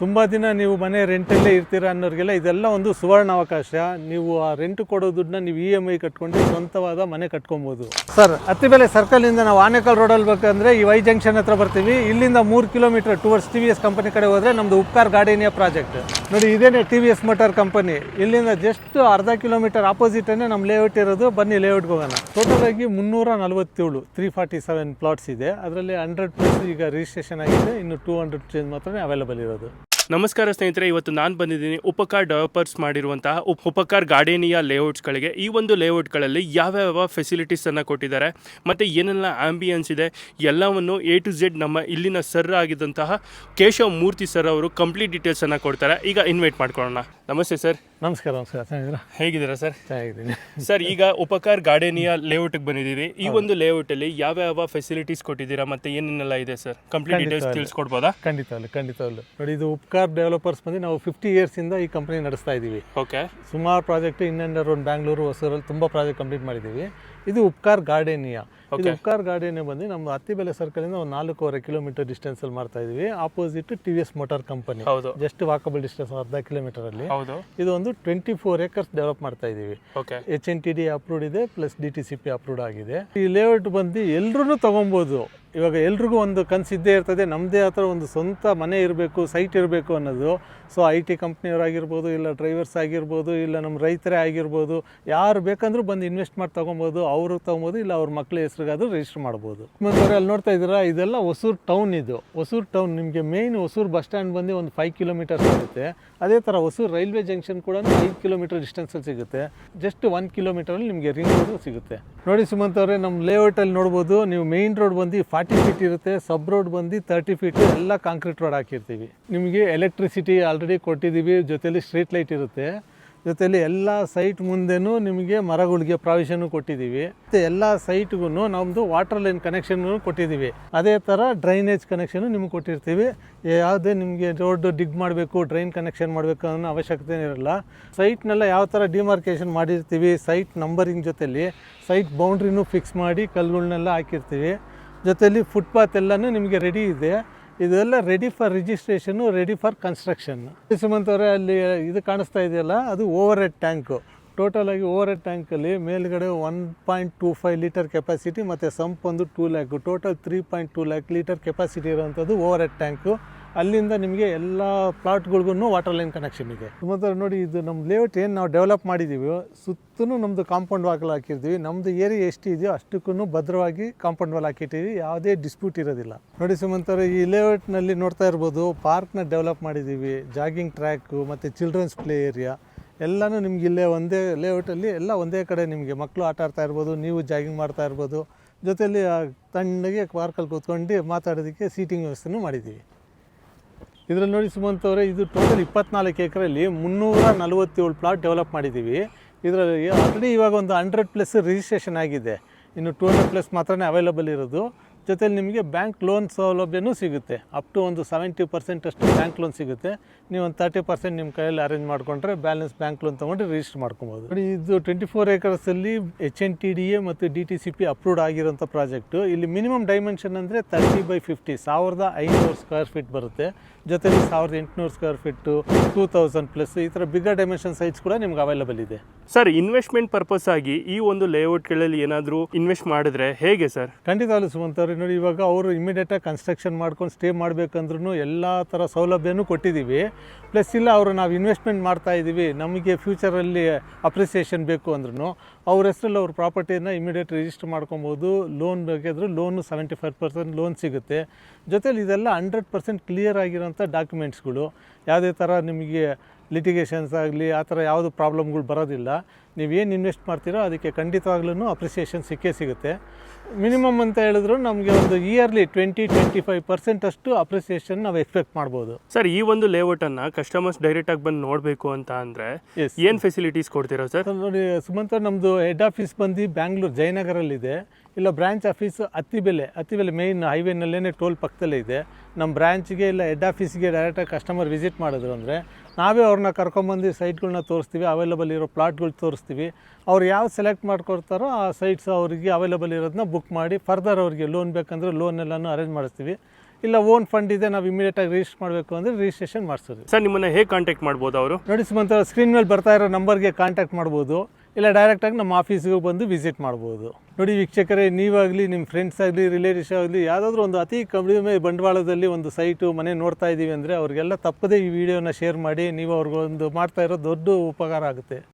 ತುಂಬ ದಿನ ನೀವು ಮನೆ ರೆಂಟಲ್ಲೇ ಇರ್ತೀರಾ ಅನ್ನೋರಿಗೆಲ್ಲ ಇದೆಲ್ಲ ಒಂದು ಸುವರ್ಣ ಅವಕಾಶ. ನೀವು ಆ ರೆಂಟ್ ಕೊಡೋ ದುಡ್ಡನ್ನ ನೀವು EMI ಕಟ್ಕೊಂಡು ಸ್ವಂತವಾದ ಮನೆ ಕಟ್ಕೊಬೋದು. ಸರ್, ಅತ್ತಿಬೆಲೆ ಸರ್ಕಲಿಂದ ನಾವು ಆನೇಕಲ್ ರೋಡಲ್ಲಿ ಬೇಕಂದರೆ ಈ ವೈ ಜಂಕ್ಷನ್ ಹತ್ರ ಬರ್ತೀವಿ. ಇಲ್ಲಿಂದ 3 ಕಿಲೋಮೀಟರ್ ಟುವರ್ಡ್ಸ್ TVS ಕಂಪನಿ ಕಡೆ ಹೋದರೆ ನಮ್ಮದು ಉಪ್ಕಾರ್ ಗಾರ್ಡೇನಿಯಾ ಪ್ರಾಜೆಕ್ಟ್ ನೋಡಿ. ಇದೇನೇ TVS ಮೋಟಾರ್ ಕಂಪನಿ. ಇಲ್ಲಿಂದ ಜಸ್ಟ್ ಅರ್ಧ ಕಿಲೋಮೀಟರ್ ಆಪೋಸಿಟೇ ನಮ್ಮ ಲೇಔಟ್ ಇರೋದು. ಬನ್ನಿ ಲೇಔಟ್ಗೆ ಹೋಗೋಣ. ಟೋಟಲ್ ಆಗಿ 347 347 ಪ್ಲಾಟ್ಸ್ ಇದೆ. ಅದರಲ್ಲಿ 100+ ಈಗ ರಿಜಿಸ್ಟ್ರೇಷನ್ ಆಗಿದೆ. ಇನ್ನು 200 ಚೇಂಜ್ ಮಾತ್ರ ಅವೈಲೇಬಲ್ ಇರೋದು. ನಮಸ್ಕಾರ ಸ್ನೇಹಿತರೆ, ಇವತ್ತು ನಾನು ಬಂದಿದ್ದೀನಿ ಉಪಕಾರ್ ಡೆವಲಪರ್ಸ್ ಮಾಡಿರುವಂತಹ ಉಪಕಾರ್ ಗಾರ್ಡೇನಿಯಾ ಲೇಔಟ್ಸ್ಗಳಿಗೆ. ಈ ಒಂದು ಲೇಔಟ್ಗಳಲ್ಲಿ ಯಾವ್ಯಾವ ಫೆಸಿಲಿಟೀಸನ್ನು ಕೊಟ್ಟಿದ್ದಾರೆ ಮತ್ತು ಏನೆಲ್ಲ ಆಂಬಿಯನ್ಸ್ ಇದೆ ಎಲ್ಲವನ್ನು A to Z ನಮ್ಮ ಇಲ್ಲಿನ ಸರ್ ಆಗಿದ್ದಂತಹ ಕೇಶವ್ ಮೂರ್ತಿ ಸರ್ ಅವರು ಕಂಪ್ಲೀಟ್ ಡೀಟೇಲ್ಸನ್ನು ಕೊಡ್ತಾರೆ. ಈಗ ಇನ್ವೈಟ್ ಮಾಡ್ಕೊಳ್ಳೋಣ. ನಮಸ್ತೆ ಸರ್. ನಮಸ್ಕಾರ. ಚೆನ್ನಾಗಿದ್ದೀರಾ? ಹೇಗಿದ್ದೀರಾ ಸರ್? ಚೆನ್ನಾಗಿದ್ದೀನಿ ಸರ್. ಈಗ ಉಪಕಾರ್ ಗಾರ್ಡೇನಿಯಾ ಲೇಔಟ್ಗೆ ಬಂದಿದ್ದೀವಿ. ಈ ಒಂದು ಲೇಔಟಲ್ಲಿ ಯಾವ್ಯಾವ ಫೆಸಿಲಿಟೀಸ್ ಕೊಟ್ಟಿದ್ದೀರಾ ಮತ್ತು ಏನೇನೆಲ್ಲ ಇದೆ ಸರ್? ಕಂಪ್ಲೀಟ್ ಡೀಟೇಲ್ಸ್ ತಿಳಿಸ್ಕೊಡ್ಬೋದಾ? ಖಂಡಿತವಲ್ಲ. ನೋಡಿ, ಇದು ಉಪಕಾರ್ ಡೆವಲಪರ್ಸ್ ಬಂದು ನಾವು 50 ಇಯರ್ಸಿಂದ ಈ ಕಂಪನಿ ನಡೆಸ್ತಾ ಇದ್ದೀವಿ. ಓಕೆ. ಸುಮಾರು project in and around Bangalore, ಹೊಸೂರಲ್ಲಿ ತುಂಬ ಪ್ರಾಜೆಕ್ಟ್ ಕಂಪ್ಲೀಟ್ ಮಾಡಿದ್ದೀವಿ. ಇದು ಉಪಕಾರ್ ಗಾರ್ಡೇನಿಯಾ. ಇದು ಉಪಕಾರ್ ಗಾರ್ಡೇನಿಯಾ ಬಂದು ನಮ್ಮ ಅತ್ತಿಬೆಲೆ ಸರ್ಕಲಿಂದ ಒಂದು 4.25 ಕಿಲೋಮೀಟರ್ ಡಿಸ್ಟೆನ್ಸಲ್ಲಿ ಮಾಡ್ತಾ ಇದ್ದೀವಿ. Opposite TVS motor company. Just walkable distance ಅರ್ಧ ಕಿಲೋಮೀಟರಲ್ಲಿ. ಇದು ಒಂದು 24 acres ಡೆವಲಪ್ ಮಾಡ್ತಾ ಇದ್ದೀವಿ. HNTD ಅಪ್ರೂವ್ಡ್ ಇದೆ, ಪ್ಲಸ್ DTCP ಅಪ್ರೂವ್ಡ್ ಆಗಿದೆ. ಈ ಲೇಔಟ್ ಬಂದು ಎಲ್ರೂ ತಗೊಬೋದು. ಇವಾಗ ಎಲ್ರಿಗೂ ಒಂದು ಕನಸು ಇದ್ದೇ ಇರ್ತದೆ, ನಮ್ಮದೇ ಆ ಥರ ಒಂದು ಸ್ವಂತ ಮನೆ ಇರಬೇಕು, ಸೈಟ್ ಇರಬೇಕು ಅನ್ನೋದು. ಸೊ IT ಕಂಪ್ನಿಯವರಾಗಿರ್ಬೋದು, ಇಲ್ಲ ಡ್ರೈವರ್ಸ್ ಆಗಿರ್ಬೋದು, ಇಲ್ಲ ನಮ್ಮ ರೈತರೇ ಆಗಿರ್ಬೋದು, ಯಾರು ಬೇಕಂದ್ರೂ ಬಂದು ಇನ್ವೆಸ್ಟ್ ಮಾಡಿ ತೊಗೊಬೋದು. ಅವರು ತೊಗೊಬೋದು, ಇಲ್ಲ ಅವ್ರ ಮಕ್ಕಳ ಹೆಸ್ರಿಗಾದ್ರೂ ರಿಜಿಸ್ಟರ್ ಮಾಡ್ಬೋದು. ಮತ್ತು ಅಲ್ಲಿ ನೋಡ್ತಾ ಇದ್ದೀರಾ, ಇದೆಲ್ಲ ಹೊಸೂರು ಟೌನ್. ಇದು ಹೊಸೂರು ಟೌನ್. ನಿಮಗೆ ಮೇಯ್ನ್ ಹೊಸೂರು ಬಸ್ ಸ್ಟ್ಯಾಂಡ್ ಬಂದು ಒಂದು 5 ಕಿಲೋಮೀಟರ್ಸ್ ಆಗುತ್ತೆ. ಅದೇ ಥರ ಹೊಸೂರು ರೈಲ್ವೆ ಜಂಕ್ಷನ್ ಕೂಡ 5 ಕಿಲೋಮೀಟರ್ ಡಿಸ್ಟೆನ್ಸಲ್ಲಿ ಸಿಗುತ್ತೆ. ಜಸ್ಟ್ 1 ಕಿಲೋಮೀಟರಲ್ಲಿ ನಿಮಗೆ ರಿಂಗ್ ರೋಡು ಸಿಗುತ್ತೆ. ನೋಡಿ ಸುಮಂತ್ ಅವರೇ, ನಮ್ಮ ಲೇಔಟಲ್ಲಿ ನೋಡ್ಬೋದು ನೀವು, ಮೇಯ್ನ್ ರೋಡ್ ಬಂದು 40 ಫೀಟ್ ಇರುತ್ತೆ. ಸಬ್ ರೋಡ್ ಬಂದು 30 ಫೀಟ್. ಎಲ್ಲ ಕಾಂಕ್ರೀಟ್ ರೋಡ್ ಹಾಕಿರ್ತೀವಿ. ನಿಮಗೆ ಎಲೆಕ್ಟ್ರಿಸಿಟಿ ಆಲ್ರೆಡಿ ಕೊಟ್ಟಿದ್ದೀವಿ. ಜೊತೆಲಿ ಸ್ಟ್ರೀಟ್ ಲೈಟ್ ಇರುತ್ತೆ. ಜೊತೆಲಿ ಎಲ್ಲ ಸೈಟ್ ಮುಂದೆನೂ ನಿಮಗೆ ಮರಗಳಿಗೆ ಪ್ರಾವಿಷನ್ನು ಕೊಟ್ಟಿದ್ದೀವಿ. ಮತ್ತು ಎಲ್ಲ ಸೈಟ್ಗೂ ನಮ್ಮದು ವಾಟರ್ ಲೈನ್ ಕನೆಕ್ಷನ್ನು ಕೊಟ್ಟಿದ್ದೀವಿ. ಅದೇ ಥರ ಡ್ರೈನೇಜ್ ಕನೆಕ್ಷನ್ನು ನಿಮ್ಗೆ ಕೊಟ್ಟಿರ್ತೀವಿ. ಯಾವುದೇ ನಿಮಗೆ ರೋಡ್ ಡಿಗ್ ಮಾಡಬೇಕು, ಡ್ರೈನ್ ಕನೆಕ್ಷನ್ ಮಾಡಬೇಕು ಅನ್ನೋ ಅವಶ್ಯಕತೆ ಇರಲ್ಲ. ಸೈಟ್ನೆಲ್ಲ ಯಾವ ಥರ ಡಿಮಾರ್ಕೇಷನ್ ಮಾಡಿರ್ತೀವಿ. ಸೈಟ್ ನಂಬರಿಂಗ್ ಜೊತೆಲಿ ಸೈಟ್ ಬೌಂಡ್ರಿನೂ ಫಿಕ್ಸ್ ಮಾಡಿ ಕಲ್ಲುಗಳನ್ನೆಲ್ಲ ಹಾಕಿರ್ತೀವಿ. ಜೊತೆಲಿ ಫುಟ್ಪಾತ್ ಎಲ್ಲನೂ ನಿಮಗೆ ರೆಡಿ ಇದೆ. ಇದೆಲ್ಲ ರೆಡಿ ಫಾರ್ ರಿಜಿಸ್ಟ್ರೇಷನ್ನು, ರೆಡಿ ಫಾರ್ ಕನ್ಸ್ಟ್ರಕ್ಷನ್. ಸುಮಂತ್ ಅವರೇ, ಅಲ್ಲಿ ಇದು ಕಾಣಿಸ್ತಾ ಇದೆಯಲ್ಲ, ಅದು ಓವರ್ ಹೆಡ್ ಟ್ಯಾಂಕು. ಟೋಟಲ್ ಆಗಿ ಓವರ್ ಹೆಡ್ ಟ್ಯಾಂಕಲ್ಲಿ ಮೇಲ್ಗಡೆ 1.25 ಲೀಟರ್ ಕೆಪಾಸಿಟಿ ಮತ್ತು ಸಂಪ್ ಒಂದು 2 lakh, total 3.2 lakh litre capacity ಇರೋವಂಥದ್ದು ಓವರ್ ಹೆಡ್ ಟ್ಯಾಂಕು. ಅಲ್ಲಿಂದ ನಿಮಗೆ ಎಲ್ಲ ಪ್ಲಾಟ್ಗಳಿಗೂ ವಾಟರ್ ಲೈನ್ ಕನೆಕ್ಷನ್ ಇದೆ. ಸುಮಾರು ನೋಡಿ, ಇದು ನಮ್ಮ ಲೇಔಟ್ ಏನು ನಾವು ಡೆವಲಪ್ ಮಾಡಿದ್ದೀವಿ, ಸುತ್ತಲೂ ನಮ್ಮದು ಕಾಂಪೌಂಡ್ ವಾಲ್ ಹಾಕಿರ್ತೀವಿ. ನಮ್ಮದು ಏರಿಯಾ ಎಷ್ಟು ಇದೆಯೋ ಅಷ್ಟಕ್ಕೂ ಭದ್ರವಾಗಿ ಕಾಂಪೌಂಡ್ ವಾಲ್ ಹಾಕಿರ್ತೀವಿ. ಯಾವುದೇ ಡಿಸ್ಪ್ಯೂಟ್ ಇರೋದಿಲ್ಲ. ನೋಡಿ ಸುಮಂತರ, ಈ ಲೇಔಟ್ನಲ್ಲಿ ನೋಡ್ತಾ ಇರ್ಬೋದು, ಪಾರ್ಕ್ನ ಡೆವಲಪ್ ಮಾಡಿದ್ದೀವಿ. ಜಾಗಿಂಗ್ ಟ್ರ್ಯಾಕು ಮತ್ತು ಚಿಲ್ಡ್ರನ್ಸ್ ಪ್ಲೇ ಏರಿಯಾ ಎಲ್ಲನೂ ನಿಮ್ಗೆ ಇಲ್ಲೇ ಒಂದೇ ಲೇಔಟಲ್ಲಿ ಎಲ್ಲ ಒಂದೇ ಕಡೆ ನಿಮಗೆ ಮಕ್ಕಳು ಆಟ ಆಡ್ತಾ ಇರ್ಬೋದು, ನೀವು ಜಾಗಿಂಗ್ ಮಾಡ್ತಾ ಇರ್ಬೋದು. ಜೊತೆಯಲ್ಲಿ ತಣ್ಣಗೆ ಪಾರ್ಕಲ್ಲಿ ಕೂತ್ಕೊಂಡು ಮಾತಾಡೋದಕ್ಕೆ ಸೀಟಿಂಗ್ ವ್ಯವಸ್ಥೆನೂ ಮಾಡಿದ್ದೀವಿ. ಇದರಲ್ಲಿ ನೋಡಿ ಸುಮಂತ್ ಅವರೇ, ಇದು ಟೋಟಲ್ 24 ಎಕರೆಯಲ್ಲಿ 347 ಪ್ಲಾಟ್ ಡೆವಲಪ್ ಮಾಡಿದ್ದೀವಿ. ಇದರಲ್ಲಿ ಆಲ್ರೆಡಿ ಇವಾಗ ಒಂದು 100+ ರಿಜಿಸ್ಟ್ರೇಷನ್ ಆಗಿದೆ. ಇನ್ನು 200+ ಮಾತ್ರ ಅವೈಲೇಬಲ್ ಇರೋದು. ಜೊತೆಲಿ ನಿಮಗೆ ಬ್ಯಾಂಕ್ ಲೋನ್ ಸೌಲಭ್ಯನೂ ಸಿಗುತ್ತೆ. ಅಪ್ ಟು ಒಂದು 70% ಅಷ್ಟು ಬ್ಯಾಂಕ್ ಲೋನ್ ಸಿಗುತ್ತೆ. ನೀವು ಒಂದು 30% ನಿಮ್ಮ ಕೈಯಲ್ಲಿ ಅರೇಂಜ್ ಮಾಡಿಕೊಂಡ್ರೆ ಬ್ಯಾಲೆನ್ಸ್ ಬ್ಯಾಂಕ್ ಲೋನ್ ತೊಗೊಂಡು ರಿಜಿಸ್ಟರ್ ಮಾಡ್ಕೊಬೋದು. ನೋಡಿ, ಇದು 24 ಎಕರ್ಸಲ್ಲಿ HNTDA ಮತ್ತು DTCP ಅಪ್ರೂವ್ಡ್ ಆಗಿರೋಂಥ ಪ್ರಾಜೆಕ್ಟು. ಇಲ್ಲಿ ಮಿನಿಮಮ್ ಡೈಮೆನ್ಷನ್ ಅಂದರೆ 30x50 1500 ಸ್ಕ್ವೇರ್ ಫೀಟ್ ಬರುತ್ತೆ. ಜೊತೆಲಿ 1800 ಸ್ಕ್ವೇರ್ ಫೀಟು, 2000+ ಈ ಥರ ಬಿಗ್ಗರ್ ಡೈಮೆನ್ಷನ್ ಸೈಟ್ಸ್ ಕೂಡ ನಿಮ್ಗೆ ಅವೈಲೇಬಲ್ ಇದೆ. ಸರ್, ಇನ್ವೆಸ್ಟ್ಮೆಂಟ್ ಪರ್ಪಸ್ ಆಗಿ ಈ ಒಂದು ಲೇಔಟ್ಗಳಲ್ಲಿ ಏನಾದರೂ ಇನ್ವೆಸ್ಟ್ ಮಾಡಿದ್ರೆ ಹೇಗೆ ಸರ್? ಖಂಡಿತವಾಗ್ಲೂ ಸುಮಂತ್ ಅವ್ರಿಗೆ ನೋಡಿ, ಇವಾಗ ಅವರು ಇಮಿಡಿಯೇಟಾಗಿ ಕನ್ಸ್ಟ್ರಕ್ಷನ್ ಮಾಡ್ಕೊಂಡು ಸ್ಟೇ ಮಾಡಬೇಕಂದ್ರೂ ಎಲ್ಲ ಥರ ಸೌಲಭ್ಯನೂ ಕೊಟ್ಟಿದ್ದೀವಿ. ಪ್ಲಸ್ ಇಲ್ಲ, ಅವರು ನಾವು ಇನ್ವೆಸ್ಟ್ಮೆಂಟ್ ಮಾಡ್ತಾ ಇದ್ದೀವಿ, ನಮಗೆ ಫ್ಯೂಚರಲ್ಲಿ ಅಪ್ರಿಸಿಯೇಷನ್ ಬೇಕು ಅಂದ್ರೂ ಅವ್ರ ಹೆಸರಲ್ಲಿ ಅವ್ರ ಪ್ರಾಪರ್ಟಿನ ಇಮಿಡಿಯೇಟ್ ರಿಜಿಸ್ಟರ್ ಮಾಡ್ಕೊಬೋದು. ಲೋನ್ ಬೇಕಾದರೂ ಲೋನು 75% ಲೋನ್ ಸಿಗುತ್ತೆ. ಜೊತೆಲಿ ಇದೆಲ್ಲ 100% ಕ್ಲಿಯರ್ ಆಗಿರೋಂಥ ಡಾಕ್ಯುಮೆಂಟ್ಸ್ಗಳು. ಯಾವುದೇ ಥರ ನಿಮಗೆ ಲಿಟಿಗೇಷನ್ಸ್ ಆಗಲಿ ಆ ಥರ ಯಾವುದು ಪ್ರಾಬ್ಲಮ್ಗಳು ಬರೋದಿಲ್ಲ. ನೀವೇನು ಇನ್ವೆಸ್ಟ್ ಮಾಡ್ತೀರೋ ಅದಕ್ಕೆ ಖಂಡಿತವಾಗ್ಲೂ ಅಪ್ರಿಸಿಯೇಷನ್ ಸಿಕ್ಕೇ ಸಿಗುತ್ತೆ. ಮಿನಿಮಮ್ ಅಂತ ಹೇಳಿದ್ರು ನಮಗೆ ಒಂದು ಇಯರ್ಲಿ 20-25% ಅಷ್ಟು ಅಪ್ರಿಸಿಯೇಷನ್ ನಾವು ಎಕ್ಸ್ಪೆಕ್ಟ್ ಮಾಡ್ಬೋದು. ಸರ್, ಈ ಒಂದು ಲೇಔಟನ್ನು ಕಸ್ಟಮರ್ಸ್ ಡೈರೆಕ್ಟಾಗಿ ಬಂದು ನೋಡಬೇಕು ಅಂತ ಅಂದರೆ ಏನು ಫೆಸಿಲಿಟೀಸ್ ಕೊಡ್ತೀರಾ ಸರ್? ನೋಡಿ ಸುಮಂತ್, ನಮ್ಮದು ಹೆಡ್ ಆಫೀಸ್ ಬಂದು ಬ್ಯಾಂಗ್ಳೂರು ಜಯನಗರಲ್ಲಿದೆ. ಇಲ್ಲ ಬ್ರ್ಯಾಂಚ್ ಆಫೀಸು ಅತ್ತಿಬೆಲೆ ಮೇಯ್ನ್ ಹೈವೇನಲ್ಲೇ ಟೋಲ್ ಪಕ್ಕದಲ್ಲೇ ಇದೆ. ನಮ್ಮ ಬ್ರ್ಯಾಂಚ್ಗೆ ಇಲ್ಲ ಹೆಡ್ ಆಫೀಸ್ಗೆ ಡೈರೆಕ್ಟಾಗಿ ಕಸ್ಟಮರ್ ವಿಸಿಟ್ ಮಾಡಿದ್ರು ಅಂದರೆ ನಾವೇ ಅವ್ರನ್ನ ಕರ್ಕೊಂಬಂದು ಸೈಟ್ಗಳನ್ನ ತೋರಿಸ್ತೀವಿ. ಅವೈಲೇಬಲ್ ಇರೋ ಪ್ಲಾಟ್ಗಳು ತೋರಿಸ್ತೀವಿ. ಅವ್ರು ಯಾವ ಸೆಲೆಕ್ಟ್ ಮಾಡ್ಕೊಡ್ತಾರೋ ಆ ಸೈಟ್ಸ್ ಅವರಿಗೆ ಅವೈಲೇಬಲ್ ಇರೋದನ್ನ ಬುಕ್ ಮಾಡಿ ಫರ್ದರ್ ಅವ್ರಿಗೆ ಲೋನ್ ಬೇಕಂದ್ರೆ ಲೋನ್ ಎಲ್ಲನೂ ಅರೇಂಜ್ ಮಾಡಿಸ್ತೀವಿ. ಇಲ್ಲ ಓನ್ ಫಂಡ್ ಇದೆ ನಾವು ಇಮಿಡಿಯೇಟಾಗಿ ರಿಜಿಸ್ಟರ್ ಮಾಡಬೇಕು ಅಂದರೆ ರಿಜಿಸ್ಟ್ರೇಷನ್ ಮಾಡಿಸೋದು. ಸರ್ ನಿಮ್ಮನ್ನು ಹೇಗೆ ಕಾಂಟ್ಯಾಕ್ಟ್ ಮಾಡ್ಬೋದು ಅವರು? ನೋಡಿ ಸುಮಂತ್, ಸ್ಕ್ರೀನ್ ಮೇಲೆ ಬರ್ತಾ ಇರೋ ನಂಬರ್ಗೆ ಕಾಂಟ್ಯಾಕ್ಟ್ ಮಾಡ್ಬೋದು, ಇಲ್ಲ ಡೈರೆಕ್ಟಾಗಿ ನಮ್ಮ ಆಫೀಸ್ಗೆ ಬಂದು ವಿಸಿಟ್ ಮಾಡ್ಬೋದು. ನೋಡಿ ವೀಕ್ಷಕರೇ, ನೀವಾಗಲಿ ನಿಮ್ಮ ಫ್ರೆಂಡ್ಸ್ ಆಗಲಿ ರಿಲೇಟಿವ್ಸ್ ಆಗಲಿ ಯಾವುದಾದ್ರೂ ಒಂದು ಅತಿ ಕಡಿಮೆ ಬಂಡವಾಳದಲ್ಲಿ ಒಂದು ಸೈಟು ಮನೆ ನೋಡ್ತಾ ಇದ್ದೀವಿ ಅಂದರೆ ಅವ್ರಿಗೆಲ್ಲ ತಪ್ಪದೇ ಈ ವಿಡಿಯೋನ ಶೇರ್ ಮಾಡಿ. ನೀವು ಅವ್ರಿಗೊಂದು ಮಾಡ್ತಾ ಇರೋ ದೊಡ್ಡ ಉಪಕಾರ ಆಗುತ್ತೆ.